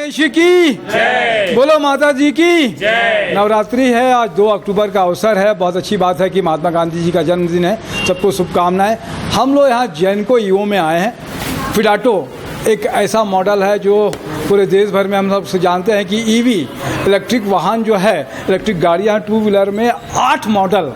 गणेश की जय, बोलो माता जी की जय। नवरात्रि है, आज 2 अक्टूबर का अवसर है। बहुत अच्छी बात है कि महात्मा गांधी जी का जन्मदिन है। सबको शुभकामनाएं। हम लोग यहाँ जैनको ईवो में आए हैं। फिडाटो एक ऐसा मॉडल है जो पूरे देश भर में हम सब जानते हैं कि ईवी इलेक्ट्रिक वाहन जो है, इलेक्ट्रिक गाड़ियाँ, 2 व्हीलर में 8 मॉडल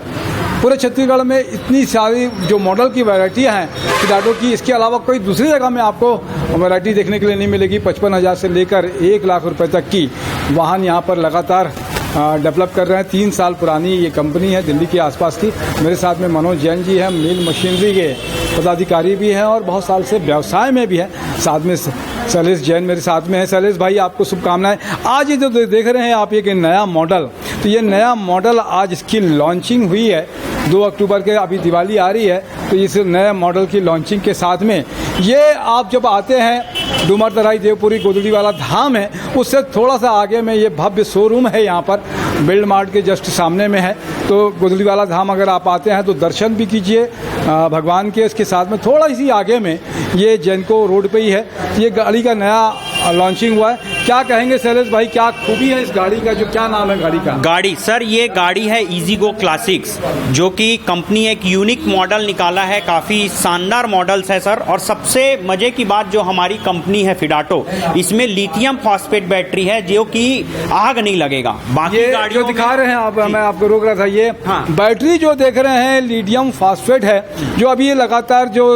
पूरे छत्तीसगढ़ में इतनी सारी जो मॉडल की वैरायटियाँ हैं फिडाटो की, इसके अलावा कोई दूसरी जगह में आपको वैरायटी देखने के लिए नहीं मिलेगी। 55,000 से लेकर 1 लाख रुपए तक की वाहन यहाँ पर लगातार डेवलप कर रहे हैं। 3 साल पुरानी ये कंपनी है, दिल्ली के आसपास की। मेरे साथ में मनोज जैन जी हैं, मिल मशीनरी के पदाधिकारी भी हैं और बहुत साल से व्यवसाय में भी हैं। साथ में शैलेश जैन मेरे साथ में है। शैलेश भाई, आपको शुभकामनाएं। आज ये जो देख रहे हैं आप, ये नया मॉडल, तो ये नया मॉडल आज इसकी लॉन्चिंग हुई है 2 अक्टूबर के। अभी दिवाली आ रही है, तो इस नए मॉडल की लॉन्चिंग के साथ में ये आप जब आते हैं, डूमरतराई देवपुरी गोदड़ी वाला धाम है, उससे थोड़ा सा आगे में ये भव्य शोरूम है। यहाँ पर बिल्ड मार्ट के जस्ट सामने में है। तो गोदड़ी वाला धाम अगर आप आते हैं तो दर्शन भी कीजिए भगवान के। इसके साथ में थोड़ा सी आगे में ये जैनको रोड पे ही है। ये गाड़ी का नया लॉन्चिंग हुआ है। क्या कहेंगे शैलेश भाई, क्या खूबी है इस गाड़ी का? जो क्या नाम है गाड़ी का? गाड़ी सर, ये गाड़ी है ईजीगो क्लासिक्स, जो कि कंपनी एक यूनिक मॉडल निकाला है। काफ़ी शानदार मॉडल्स है सर। और सबसे मजे की बात जो हमारी कंपनी है फिडाटो, इसमें लिथियम फॉस्फेट बैटरी है जो कि आग नहीं लगेगा। बाकी गाड़ी जो दिखा रहे हैं आप, मैं आपको रोक रहा था, ये बैटरी जो देख रहे हैं लिथियम फॉस्फेट है, जो अभी ये लगातार जो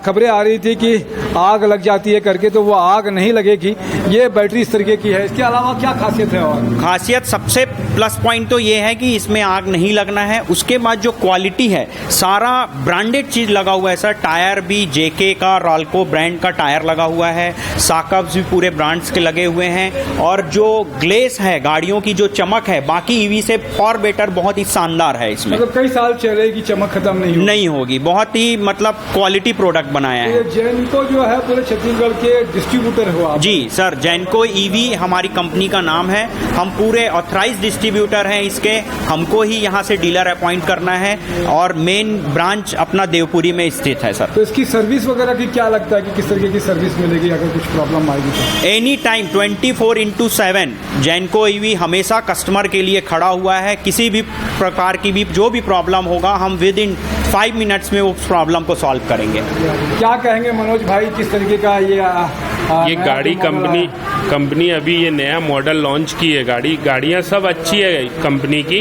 खबरें आ रही थी कि आग लग जाती है करके, तो वो आग नहीं लगेगी। ये बैटरी इस तरीके की है। इसके अलावा क्या खासियत है? और खासियत सबसे प्लस पॉइंट तो ये है कि इसमें आग नहीं लगना है। उसके बाद जो क्वालिटी है, सारा ब्रांडेड चीज लगा हुआ है सर। टायर भी जेके का, रॉल्को ब्रांड का टायर लगा हुआ है। साकब्स भी पूरे ब्रांड्स के लगे हुए हैं। और जो ग्लेस है, गाड़ियों की जो चमक है, बाकी ईवी से और बेटर, बहुत ही शानदार है। इसमें मतलब कई साल चलेगी, चमक खत्म नहीं होगी। बहुत ही मतलब क्वालिटी प्रोडक्ट बनाया है। जैनको जो है पूरे छत्तीसगढ़ के डिस्ट्रीब्यूटर हो आप? जी सर, जैनको ईवी हमारी कंपनी का नाम है। हम पूरे ऑथराइज डिस्ट्रीब्यूटर हैं इसके। हमको ही यहाँ से डीलर अपॉइंट करना है और मेन ब्रांच अपना देवपुरी में स्थित है सर। तो इसकी सर्विस वगैरह की क्या लगता है कि किस तरीके की सर्विस मिलेगी अगर कुछ प्रॉब्लम आएगी तो? एनी टाइम 24/7 जैनको ईवी हमेशा कस्टमर के लिए खड़ा हुआ है। किसी भी प्रकार की भी जो भी प्रॉब्लम होगा, हम विद इन 5 मिनट्स में उस प्रॉब्लम को सॉल्व करेंगे। क्या कहेंगे मनोज भाई, किस तरीके का ये गाड़ी कंपनी अभी ये नया मॉडल लॉन्च की है। गाड़ियाँ सब अच्छी है कंपनी की।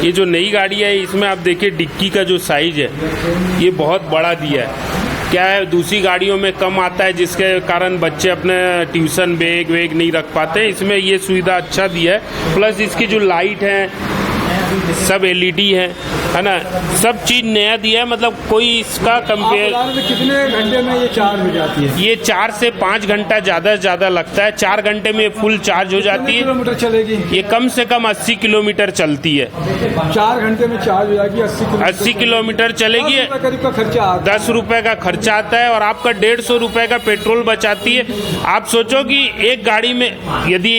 ये जो नई गाड़ी है, इसमें आप देखिए डिक्की का जो साइज है, ये बहुत बड़ा दिया है। क्या है, दूसरी गाड़ियों में कम आता है, जिसके कारण बच्चे अपने ट्यूशन बैग नहीं रख पाते। इसमें ये सुविधा अच्छा दिया है। प्लस इसकी जो लाइट है सब LED है ना, सब चीज नया दिया है। मतलब कोई इसका कंपेयर, कितने घंटे में ये चार्ज हो जाती है? ये 4 से 5 घंटा ज्यादा से ज्यादा लगता है। 4 घंटे में फुल चार्ज हो जाती है। किलोमीटर चलेगी? ये कम से कम 80 किलोमीटर चलती है। 4 घंटे में चार्ज हो जाएगी। 80 किलोमीटर चलेगी। 10 रुपए करीब का खर्चा, 10 रुपए का खर्चा आता है और आपका 150 रुपए का पेट्रोल बचाती है। आप सोचो कि एक गाड़ी में यदि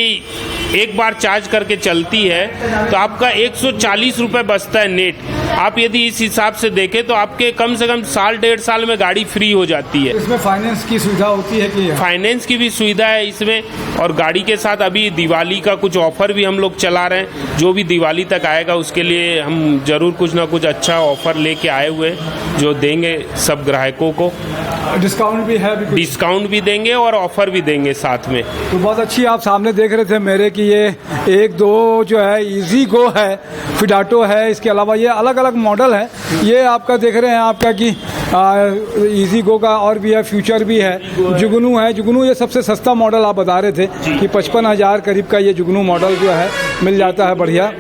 एक बार चार्ज करके चलती है तो आपका 140 रुपए बचता है नेट। आप यदि इस हिसाब से देखें तो आपके कम से कम 1.5 साल में गाड़ी फ्री हो जाती है। इसमें फाइनेंस की सुविधा होती है कि? फाइनेंस की भी सुविधा है इसमें। और गाड़ी के साथ अभी दिवाली का कुछ ऑफर भी हम लोग चला रहे हैं। जो भी दिवाली तक आएगा उसके लिए हम जरूर कुछ ना कुछ अच्छा ऑफर लेके आए हुए हैं, जो देंगे सब ग्राहकों को। डिस्काउंट भी है? डिस्काउंट भी देंगे और ऑफर भी देंगे साथ में। तो बहुत अच्छी, आप सामने देख रहे थे मेरे कि ये 1-2 जो है ईजीगो है, फिडाटो है। इसके अलावा ये अलग अलग मॉडल है। ये आपका देख रहे हैं आपका कि ईजीगो का और भी है, फ्यूचर भी है, जुगनू है। जुगनू ये सबसे सस्ता मॉडल आप बता रहे थे कि 55,000 करीब का ये जुगनू मॉडल जो है मिल जाता है। बढ़िया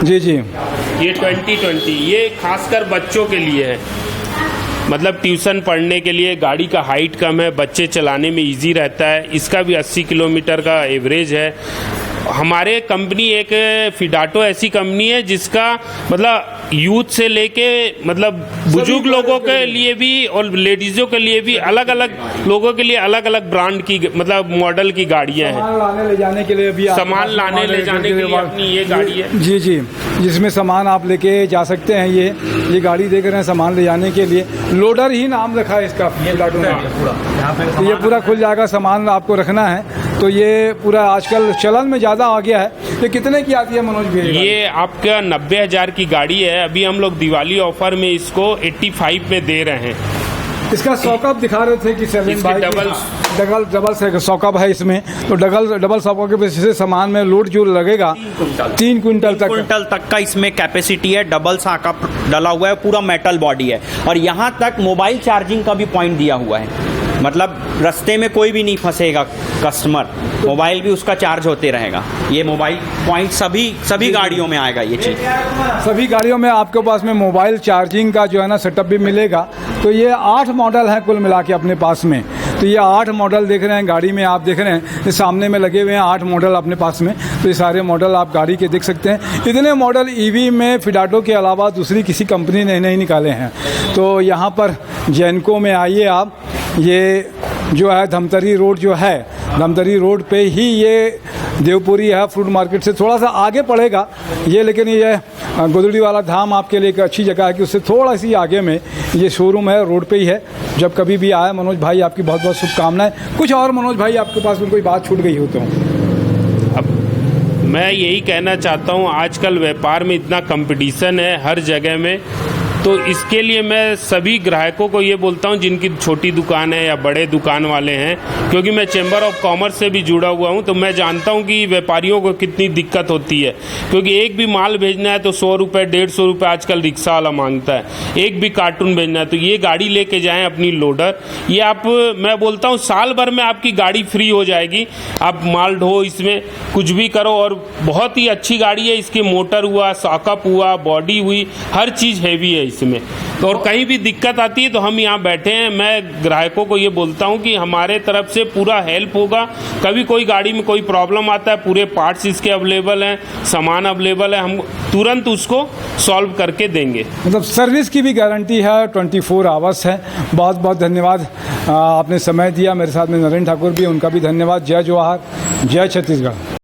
जी। ये 2020 ये खासकर बच्चों के लिए है। मतलब ट्यूशन पढ़ने के लिए गाड़ी का हाइट कम है, बच्चे चलाने में इजी रहता है। इसका भी 80 किलोमीटर का एवरेज है। हमारे कंपनी एक फिडाटो ऐसी कंपनी है जिसका मतलब यूथ से लेके मतलब बुजुर्ग लोगों के लिए भी और लेडीजों के लिए भी अलग अलग लोगों के लिए अलग अलग ब्रांड की मतलब मॉडल की गाड़ियां हैं। सामान लाने ले जाने के लिए भी अपनी ये गाड़ी है। जी, जिसमें सामान आप लेके जा सकते हैं। ये गाड़ी देख रहे हैं, सामान ले जाने के लिए। लोडर ही नाम रखा है इसका फिडाटो में। ये पूरा खुल जाएगा, सामान आपको रखना है तो ये पूरा आजकल चलन में ज़्यादा आ गया है। ये कितने की आती है मनोज भैया? ये आपका 90,000 की गाड़ी है। अभी हम लोग दिवाली ऑफर में इसको 85 में दे रहे हैं। इसका सॉकअप दिखा रहे थे कि सेवन इसके बाई डबल से सॉकअप है इसमें, तो डबल सॉकअप के वजह से सामान में लोड जो लगेगा 3 कुंटल तक का इसमें कैपेसिटी है। डबल सॉकअप डला हुआ है, पूरा मेटल बॉडी है और यहाँ तक मोबाइल चार्जिंग का भी पॉइंट दिया हुआ है। मतलब रास्ते में कोई भी नहीं फंसेगा कस्टमर, मोबाइल भी उसका चार्ज होते रहेगा। ये मोबाइल पॉइंट सभी गाड़ियों में आएगा। ये चीज़ सभी गाड़ियों में आपके पास में मोबाइल चार्जिंग का जो है ना सेटअप भी मिलेगा। तो ये 8 मॉडल हैं कुल मिला के अपने पास में। तो ये 8 मॉडल देख रहे हैं गाड़ी में, आप देख रहे हैं ये सामने में लगे हुए हैं 8 मॉडल अपने पास में। तो ये सारे मॉडल आप गाड़ी के देख सकते हैं। इतने मॉडल ईवी में फिडाटो के अलावा दूसरी किसी कंपनी ने नहीं निकाले हैं। तो यहाँ पर जैनको में आइए आप, ये जो है धमतरी रोड जो है, धमतरी रोड पे ही ये देवपुरी है, फ्रूट मार्केट से थोड़ा सा आगे पड़ेगा ये, लेकिन ये गोदड़ी वाला धाम आपके लिए एक अच्छी जगह है कि उससे थोड़ा सी आगे में ये शोरूम है, रोड पे ही है। जब कभी भी आए मनोज भाई, आपकी बहुत बहुत शुभकामनाएं। कुछ और मनोज भाई आपके पास में कोई बात छूट गई हो तो? अब मैं यही कहना चाहता हूँ, आजकल व्यापार में इतना कंपटीशन है हर जगह में, तो इसके लिए मैं सभी ग्राहकों को ये बोलता हूँ जिनकी छोटी दुकान है या बड़े दुकान वाले हैं, क्योंकि मैं चैम्बर ऑफ कॉमर्स से भी जुड़ा हुआ हूँ, तो मैं जानता हूँ कि व्यापारियों को कितनी दिक्कत होती है। क्योंकि एक भी माल भेजना है तो 100 रुपये 150 रुपये आजकल रिक्शा वाला मांगता है। एक भी कार्टून भेजना है तो ये गाड़ी लेके जाएं अपनी लोडर, ये आप, मैं बोलता हूँ साल भर में आपकी गाड़ी फ्री हो जाएगी। आप माल ढो, इसमें कुछ भी करो, और बहुत ही अच्छी गाड़ी है। इसकी मोटर हुआ, सॉकअप हुआ, बॉडी हुई, हर चीज़ हैवी है इसमें। तो और कहीं भी दिक्कत आती है तो हम यहाँ बैठे हैं। मैं ग्राहकों को ये बोलता हूँ कि हमारे तरफ से पूरा हेल्प होगा। कभी कोई गाड़ी में कोई प्रॉब्लम आता है, पूरे पार्ट्स इसके अवेलेबल हैं, सामान अवेलेबल है, हम तुरंत उसको सॉल्व करके देंगे। मतलब सर्विस की भी गारंटी है, 24 आवर्स है। बहुत बहुत धन्यवाद, आपने समय दिया। मेरे साथ में नरेंद्र ठाकुर भी, उनका भी धन्यवाद। जय जवाहर, जय छत्तीसगढ़।